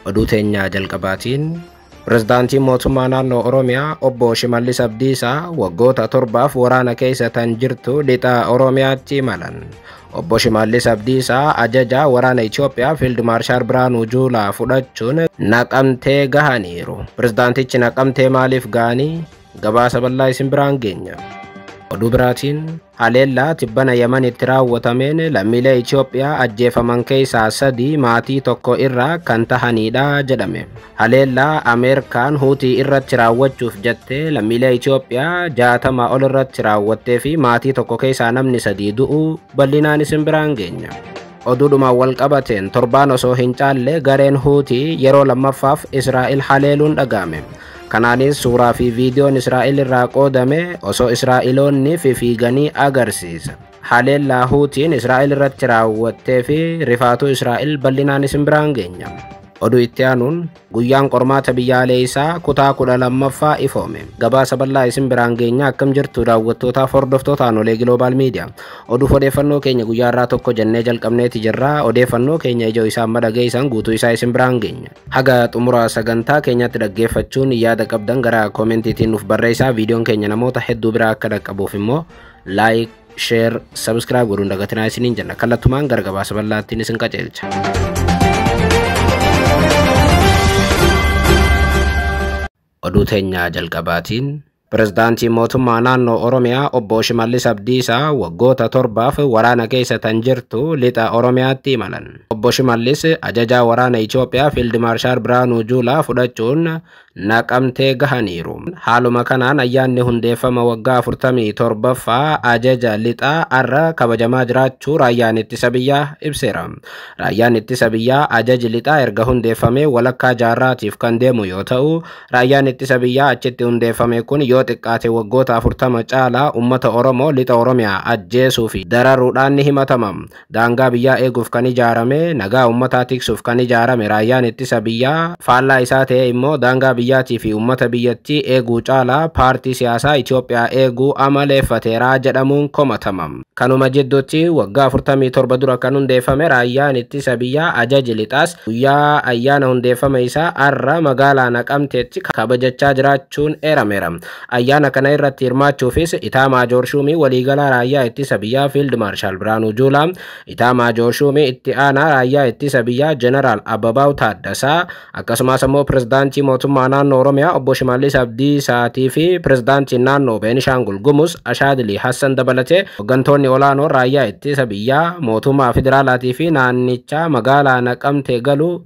oduu teenya jalqabaatiin Pirezidaantiin mootummaa naannoo Oromiyaa obbo Shimallis Abdiisaa waggoota 7 waraana keessa tan jirtu lixa Oromiyaatti imalan. Obbo Shimallis Abdiisaa ajaja waraana Itoophiyaa Fiild Maarshaal Biraanuu Juulaa fudhachuun Naqamtee gahaniiru. Pirezidaantichi Naqamtee maaliif gahanii? Gabaasa bal'aa isin biraan geenya. Oduu biraatiin haleellaa tibbana Yamanitti raawwatameen lammiilee Itoophiyaa ajjeefaman keessaa 3 maatii tokko irraa kan tahanidha jedhame. Haleellaa Ameerikaan Huutii irratti raawwachuuf jettee lammiilee Itoophiyaa 60 ol irratti raawwattee fi maatii tokko keessaa namni 3 du'uu bal'inaan isin biraan geenya. Oduudhumaan wal qabateen torbaan osoo hin caalle gareen Huutii yeroo lammaffaaf Israa'el haleeluun dhaga'ame. Kanaanis suuraa fi viidiyoon Israa'el irraa qoodame osoo Israa'eloonni fiiganii agarsiisa. Haleellaa Huutiin Israa'el irratti raawwattee fi rifaatuu Israa'el bal'inaan isin biraan geenya. Oduu itti aanuun guyyaan qormaata biyyaalessaa kutaa 12ffaa ifoome. Gabaasa bal'aa isin biraan geenya akkam jirtu daawwattootaaf hordoftoota Anolee Global Media. Oduu odeeffannoo keenya guyyaa irraa tokko jennee jalqabneeti jirra. Odeeffannoo keenya ijoo isaan madhageessan guutuu isaa isin biraan geenya. Haga xumura sagantaa keenyatti dhaggeeffachuun yaada qabdan gara koomentiitiin nuuf barreessaa. Viidiyoon keenya namoota hedduu biraa akka dhaqqabuuf immoo like, share, subscribe godhuun dagatinaa isiniin jenna. Kallattumaan gara gabaasa bal'aattiin isin qajeelcha. Oduu teenya jalqabaatiin Pirezidaantiin mootummaa naannoo Oromiyaa obbo Shimallis Abdiisaa waggoota 7 waraana keessa tan jirtu lixa Oromiyaatti imalan. Obbo Shimallis ajajaa waraana Itoophiyaa Fiild Maarshaal Biraanuu Juulaa fudhachuun Naqamtee gahaniiru. Haaluma kanaan ayyaanni hundeeffama waggaa 47ffaa ajaja lixaa arra kabajamaa jiraachuu raayyaan ittisa biyyaa ibseera. Raayyaan ittisa biyyaa ajaji lixaa erga hundeeffamee walakkaa jaarraatiif kan deemu yoo ta'u, raayyaan ittisa biyyaa achitti hundeeffame kun yoo xiqqaate waggoota 40 caalaa uummata Oromoo lixa Oromiyaa ajjeesuu fi dararuudhaan ni himatama. Daangaa biyyaa eeguuf kan ijaarame, nagaa uummataa tiksuuf kan ijaarame raayyaan ittisa biyyaa faallaa isaa ta'e immoo daangaa biyyaatii fi uummata biyyattii eeguu caalaa paartii siyaasaa Itoophiyaa eeguu amaleeffateera jedhamuun komatama. Kanuma jidduutti waggaa 47 dura kan hundeeffame raayyaan ittisa biyyaa ajaji lixaas guyyaa ayyaana hundeeffama isaa arra magaalaa Naqamteetti kabajachaa jiraachuun eerameera. Ayyaana kana irratti hirmaachuufis Itaa Maajoor Shumii waliigalaa raayyaa ittisa biyyaa Fiild Maarshaal Biraanuu Juulaa, Itaa Maajoor Shumii itti aanaa raayyaa ittisa biyyaa Jeneraal Ababaw Taaddasaa, akkasumas immoo Pirezidaantii mootummaa naannoo Oromiyaa obbo Shimallis Abdiisaatii fi Pirezidaantiin naannoo Beenishaangul Gumuz Ashaadilii Hassan dabalatee hooggantoonni olaanoo raayyaa ittisa biyyaa mootummaa federaalaatii fi naannichaa magaalaa Naqamtee galuu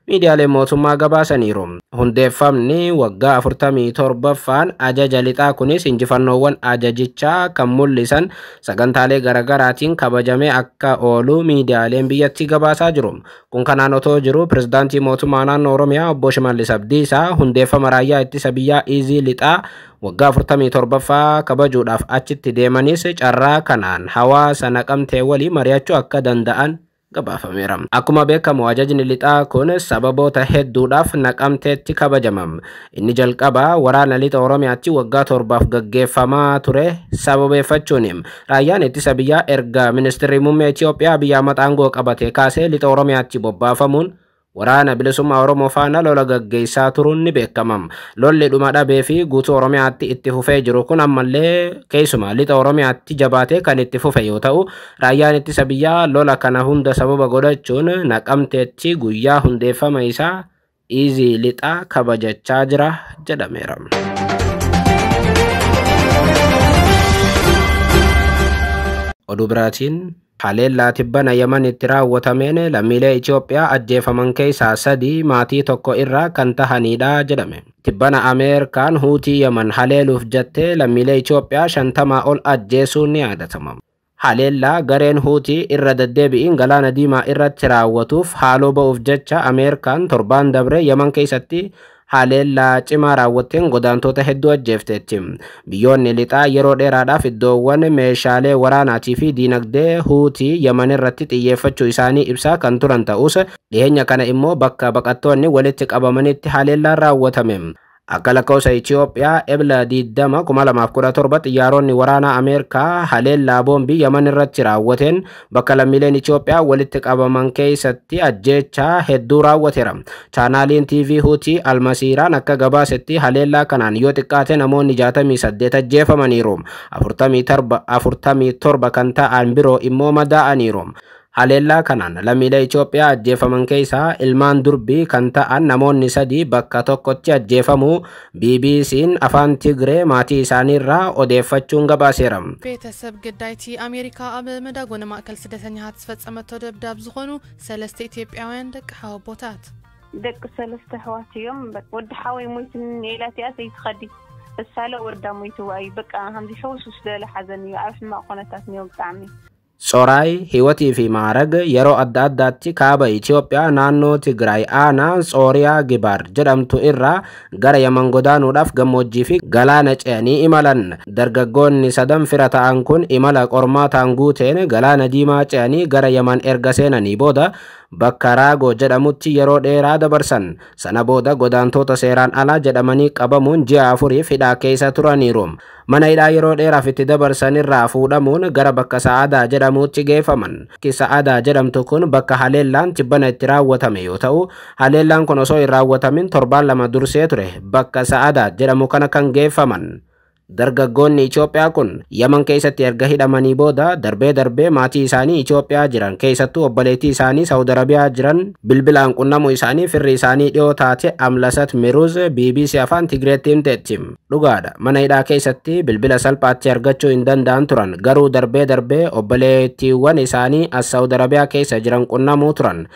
miidiyaaleen mootummaa gabaasaniiru. Hundeeffamni waggaa 47ffaan ajaja lixaa kunis injifannoowwan ajajichaa kan mul'isan sagantaalee garaagaraatiin kabajamee akka oolu miidiyaaleen biyyattii gabaasaa jiru. Kun kanaan otoo jiru Pirezidaantii mootummaa naannoo Oromiyaa obbo Shimallis Abdiisaa hundeeffama raayyaa ittisa biyyaa iizii lixaa waggaa 47ffaa kabajuudhaaf achitti deemanis carraa kanaan hawaasa Naqamtee walii mari'achuu akka danda'an gabaafameera. Akkuma beekamu ajajni lixaa kun sababoota hedduudhaaf Naqamteetti kabajamam. Inni jalqabaa waraana lixa Oromiyaatti waggaa 7 gaggeeffamaa ture sababeeffachuun raayyaan ittisa biyyaa erga ministeerri muummee Itoophiyaa Abiy Ahmed aangoo qabatee kaasee lixa Oromiyaatti bobbaafamuun waraana bilisummaa Oromoo faana lola gaggeessaa turuun ni beekamam. Lolli dhuma dhabee fi guutuu Oromiyaatti itti fufee jiru kun ammallee keessumaa lixa Oromiyaatti jabaatee kan itti fufe yoo ta'u, raayyaan ittisa biyyaa lola kana hunda sababa godhachuun Naqamteetti guyyaa hundeeffama isaa iizii lixaa kabajachaa jira jedhameera. Oduu biraatiin haleellaa tibbana Yamanitti raawwatameen lammiilee Itoophiyaa ajjeefaman keessaa 3 maatii tokko irraa kan tahanidha jedhame. Tibbana Ameerikaan Huutii Yaman haleeluuf jettee lammiilee Itoophiyaa 50 ol ajjeesuun ni yaadatama. Haleellaa gareen Huutii irra deddeebi'iin galaana diimaa irratti raawwatuuf haaloo ba'uuf jecha Ameerikaan torbaan dabre Yaman keessatti haleellaa cimaa raawwatteen godaantota hedduu ajjeefteetti. Biyyoonni lixaa yeroo dheeraadhaaf iddoowwan meeshaalee waraanaatii fi diinagdee Huutii Yaman irratti xiyyeeffachuu isaanii ibsaa kan turan ta'us dhiyeenya kana immoo bakka baqattoonni walitti qabamanitti haleellaan raawwatame. Akka lakkoofsa Itoophiyaa ebla 2017 xiyyaaronni waraana Ameerikaa haleellaa boombii Yaman irratti raawwateen bakka lammiileen Itoophiyaa walitti qabaman keessatti ajjeechaa hedduu raawwateera. Chaanaaliin TV Huutii Almasiiraan akka gabaasetti haleellaa kanaan yoo xiqqaate namoonni 68 ajjeefamaniiru. 47 kan ta'an biroo immoo madaa'aniiru. Haleellaa kanaan lammiilee Itoophiyaa ajjeefaman keessaa ilmaan durbii kan ta'an namoonni 3 bakka tokkotti ajjeefamuu BBC'n afaan Tigree maatii isaaniirraa odeeffachuun gabaaseera. ቤተሰብ ገዳይቲ አሜሪካ ኣብ መዳጎነ ማእከል ስደተኛታት ዝፈጸመቶ ደብዳብ ዝኾኑ 3 ኢትዮጵያውያን ደቂ ሓወቦታት ደቂ 3 ኣሕዋት እዮም ወዲ ሓወይ ሞይትን ኢላትያ ዘይትኸዲ እሳለ ወርዳ ሞይቱ ዋይ በቃ ሃምዚ ሸውስ ስለ ሓዘን እዩ ኣብ ሕማቕ ኩነታት ነው ብጣዕሚ Sorai hiwatii fi maarag yeroo adda addaatti kaaba Itoophiyaa naannoo Tigraay aanaa Sooriyaa Gibaar jedhamtu irraa gara Yaman godaanuudhaaf gammoojjii fi galaana ce'anii imalan. Dargaggoonni 3 fira ta'an kun imala qormaataan guuteen galaana diimaa ce'anii gara Yaman erga seenanii booda bakka Raagoo jedhamutti yeroo dheeraa dabarsan. Sana booda godaantota seeraan alaa jedhamanii qabamuun ji'a 4 hidhaa keessa turaniiru. Mana hidhaa yeroo dheeraaf itti dabarsan irraa fuudhamuun gara bakka Sa'aadaa jedhamutti geeffaman. Sa'aadaa jedhamtu kun bakka haleellaan tibbana itti raawwatame yoo ta'u, haleellaan kun osoo hin raawwatamin 7 dursee ture bakka Sa'aadaa jedhamu kana kan geeffaman. Dargaggoonni Itoophiyaa kun Yaman keessatti erga hidhamanii booda darbee maatii isaanii Itoophiyaa jiran keessattuu obboleettii isaanii Saawud Arabiyaa jiran bilbilaan qunnamuu isaanii firri isaanii dhiyoo taate Amlasat Miruz BBC afaan Tigreetti himteetti. Dhugaadha mana hidhaa keessatti bilbila salphaatti argachuu hin danda'an turan garuu darbee obboleettiiwwan isaanii as Saawud Arabiyaa keessa jiran qunnamuu turan.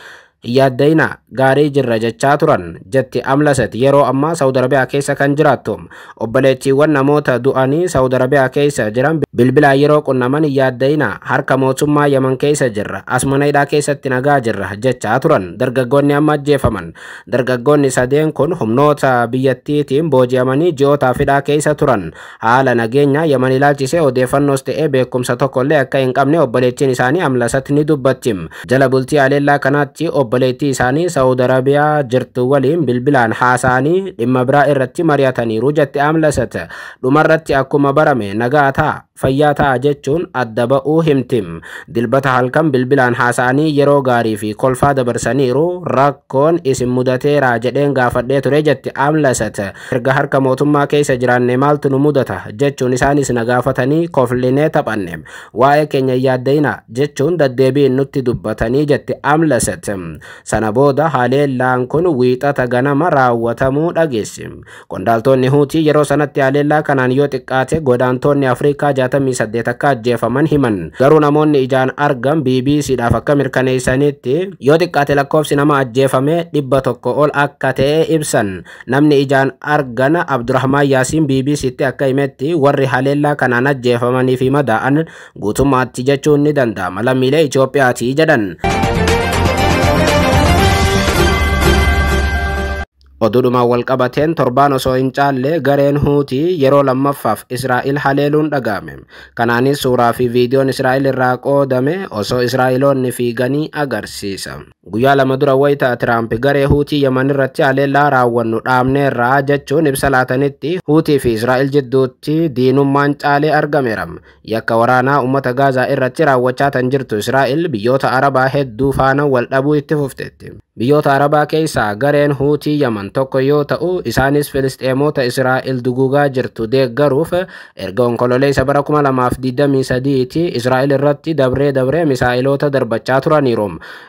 Yaaddayna gaarii jirra jechaa turan jetti Amlasat yeroo ammaa Saawud Arabiyaa keessa kan jiraattu. Obboleettiiwwan namoota du'anii Saawud Arabiyaa keessa jiran bilbila yeroo qunnaman yaaddayna harka mootummaa Yaman keessa jirra as mana hidhaa keessatti nagaa jirra jechaa turan. Dargaggoonni amma ajjeefaman. Dargaggoonni 3 kun humnoota biyyattiitiin booji'amanii ji'ootaaf hidhaa keessa turan. Haala nageenya Yaman ilaalchisee odeeffannoos ta'ee beekumsa tokkollee akka hin qabne obboleettiin isaanii Amlasat ni dubbatti. Jala bultii haleellaa kanaatti obboleettii isaanii Saawud Arabiyaa jirtu waliin bilbilaan haasa'anii dhimma biraa irratti mari'ataniiru jetti Amlasat. Dhumarratti akkuma barame nagaa ta'a fayyaa ta'a jechuun adda ba'uu himti. Dilbata halkan bilbilaan haasa'anii yeroo gaarii fi kolfaa dabarsaniiru. Rakkoon isin mudateera jedheen gaafadhee ture jetti Amlasat. Erga harka mootummaa keessa jiraanne maaltu nu mudata jechuun isaanis na gaafatanii koflinee taphanne. Waa'ee keenya yaaddayna jechuun deddeebiin nutti dubbatanii jetti Amlasat. Sana booda haleellaan kun wiixata ganama raawwatamuu dhageesse. Qondaaltonni Huutii yeroo sanatti haleellaa kanaan yoo xiqqaate godaantonni Afrikaa 68 akka ajjeefaman himan. Garuu namoonni ijaan argan BBCdhaaf akka mirkaneessanitti yoo xiqqaate lakkoofsi nama ajjeefame 100 ol akka ta'e ibsan. Namni ijaan argan Abdurrahmaan Yaasiin BBCtti akka himetti warri haleellaa kanaan ajjeefamanii fi madaa'an guutummaatti jechuun ni danda'ama lammiilee Itoophiyaati jedhan. Oduduma wal qabateen torbaan osoo hin caalle gareen Huutii yeroo lammaffaaf Israa'el haleeluun dhaga'ame. Kanaanis suuraa fi viidiyoon Israa'el irraa qoodame osoo Israa'eloonni fiiganii agarsiisa. Guyyaa 2 dura wayita Tiraamp garee Huutii Yaman irratti haleellaa raawwannu dhaabneerraa jechuun ibsa laatanitti Huutii fi Israa'el jidduutti diinummaan caalee argameera. Yakka waraanaa uummata Gaazaa irratti raawwachaa tan jirtu Israa'el biyyoota Arabaa hedduu faana wal dhabuu itti fufteetti. Biyyoota Arabaa keessaa gareen Huutii Yaman tokko yoo ta'u isaanis Filisxeemota Israa'el dugugaa jirtu deeggaruuf erga onkololeessa bara 2023tti Israa'el irratti dabree misaa'ilota darbachaa turaniiru.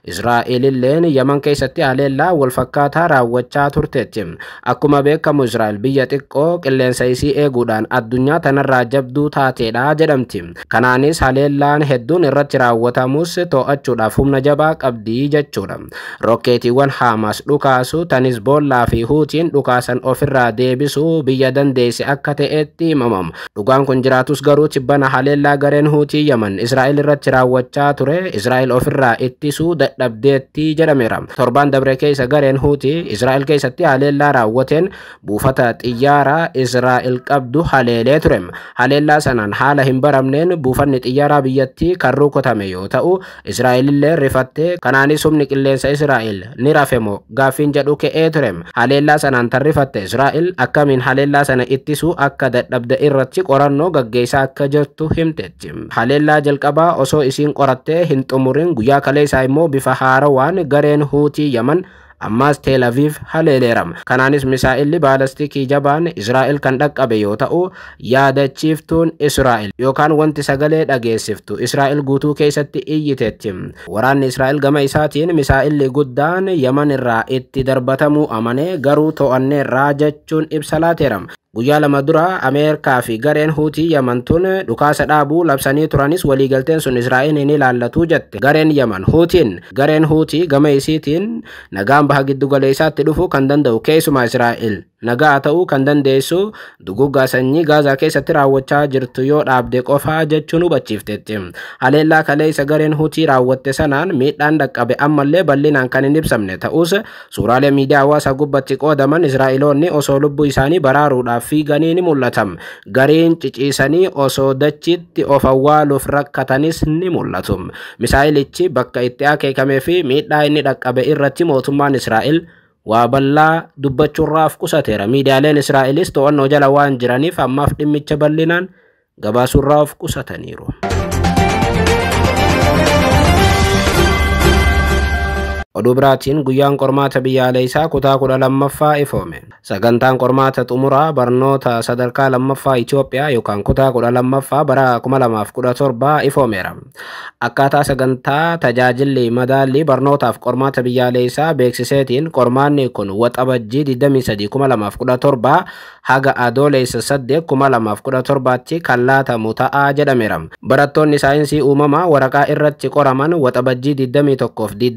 Israa'el illeen Yaman keessatti haleellaa wal fakkaataa raawwachaa turteetti. Akkuma beekamu Israa'el biyya xiqqoo qilleensa isii eeguudhaan addunyaa tanarraa jabduu taateedha jedhamti. Kanaanis haleellaan hedduun irratti raawwatamus to'achuudhaaf humna jabaa qabdi jechuudha. Rokkeetiiwwan Hamas dhukaasu tanis Hizbollaa fi Huutiin dhukaasan ofirraa deebisuu biyya dandeesse akka ta'etti himamam. Dhugaan kun jiraatus garuu tibbana haleellaa gareen Huutii Yaman Israa'el irratti raawwachaa ture Israa'el ofirraa ittisuu dadhabdeetti jedhameera. Torban dabre keessa gareen Huutii Israa'el keessatti haleellaa raawwateen buufata xiyyaaraa Israa'el qabdu haleelee ture. Haleellaa sanaan haala hin baramneen buufanni xiyyaaraa biyyattii kan rukutame yoo ta'u Israa'el illee rifattee kanaanis humni qilleensa Israa'el ni rafemo gaaffiin jedhu ka'ee ture. Haleellaa sanaan tarrifatte Israa'el akkamiin haleellaa sana ittisuu akka dadhabde irratti qorannoo gaggeessaa akka jirtu himteetti. Haleellaa jalqabaa osoo isiin qorattee hin xumurin guyyaa kaleessaa immoo bifa haarawaan gareen Huutii Yaman ammas Tel Aviv haleeleeram. Kanaanis misaa'illi baalastikii jabaan Israa'el kan dhaqqabe yoo ta'u yaadachiiftuun Israa'el yookaan wanti sagalee dhageessiftu Israa'el guutuu keessatti iyyiteetti. Waraanni Israa'el gama isaatiin misaa'illi guddaan Yaman irraa itti darbatamuu amanee garuu to'anneerraa jechuun ibsa laateeram. Guyyaa lama dura Ameerikaa fi gareen Huutii Yaman tun dhukaasa dhaabuu labsanii turanis waliigalteen sun Israa'el ni ilaallatu jette. Gareen Yaman gareen Huutii gama isiitiin nagaan baha giddu galeessaatti dhufuu kan danda'u keessumaa Israa'el nagaa ta'uu kan dandeessu duguggaa sanyii Gaazaa keessatti raawwachaa jirtu yoo dhaabde qofaa jechuun hubachiifteetti. Haleellaa kaleessa gareen Huutii raawwatte sanaan miidhaan dhaqqabe ammallee bal'inaan kan hin ibsamne ta'us suuraalee miidiyaa hawaasaa gubbatti qoodaman Israa'eloonni osoo lubbuu isaanii baraaruudhaaf fiiganii ni mul'atam. Gariin ciciisanii osoo dachiitti of awwaaluuf rakkatanis ni mul'atu. Misaa'ilichi bakka itti akeekamee fi miidhaa inni dhaqqabe irratti mootummaan Israa'el waa bal'aa dubbachuurraaf qusateera. Miidiyaaleen Israa'elis to'annoo jala waan jiraniif ammaaf dhimmicha bal'inaan gabaasuurraaf qusataniiru. Oduu biraatiin guyyaan qormaata biyyaalessaa kutaa 12ffaa ifoome. Sagantaan qormaata xumuraa barnoota sadarkaa lammaffaa Itoophiyaa yookaan kutaa 12ffaa bara 2017 ifoomeera. Akkaataa sagantaa tajaajilli madaallii barnootaaf qormaata biyyaalessaa beeksiseetiin qormaanni kun waxabajjii 23/2017 haga adoolessa 8/2017tti kan laatamu ta'aa jedhameera. Barattoonni saayinsii uumamaa waraqaa irratti qoraman waxabajjii 21 fi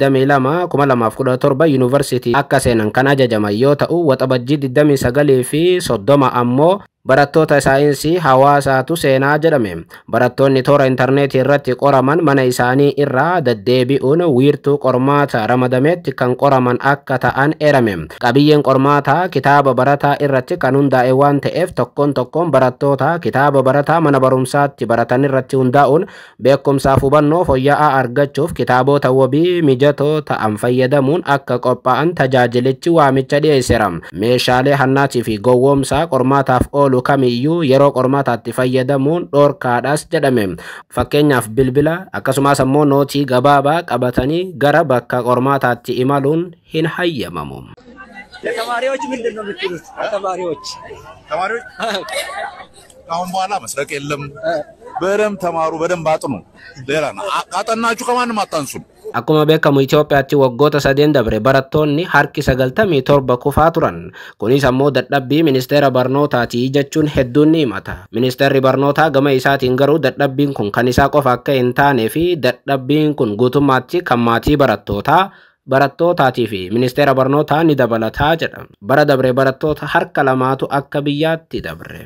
2017 yuunivarsiitii akka seenan kan ajajaman yoo ta'u waxabajjii 29 fi 30 ammoo barattoota saayinsii hawaasaatu seenaa jedhame. Barattoonni toora intarneetii irratti qoraman mana isaanii irraa deddeebi'uun wiirtuu qormaata ramadameetti kan qoraman akka ta'an eerame. Qabiyyeen qormaataa kitaaba barataa irratti kan hundaa'e waan ta'eef tokkoon barattoota kitaaba barataa mana barumsaatti baratan irratti hundaa'uun beekumsaaf hubannoo fooyya'aa argachuuf kitaabota wabii mijatoo ta'an fayyadamuun akka qophaa'an tajaajilichi waamicha dhiyeesseera. Meeshaalee hannaatii fi gowwoomsaa qormaataaf oolu kamiyyuu yeroo qormaataatti fayyadamuun dhorkaadhaas jedhame. Fakkeenyaaf bilbila akkasumas ammoo nootii gabaabaa qabatanii gara bakka qormaataatti imaluun hin hayyamamu. ተማሪዎች ምንድነው የምትሉት? ተማሪዎች አሁን በኋላ መስረቅ የለም። በደንብ ተማሩ፣ በደንብ አጥኑ። ሌላ አጠናችሁ ከማንም አታንሱም። Akkuma beekamu Itoophiyaatti waggoota 3 dabre barattoonni harki 97 kufaa turan. Kunis ammoo dadhabbii ministeera barnootaati jechuun hedduun ni himata. Ministeerri barnootaa gama isaatiin garuu dadhabbiin kun kan isaa qofa akka hin taanee fi dadhabbiin kun guutummaatti kan maatii barattootaati fi ministeera barnootaa ni dabalataa jedha. Bara dabre barattoota harka lamaatu akka biyyaatti dabre.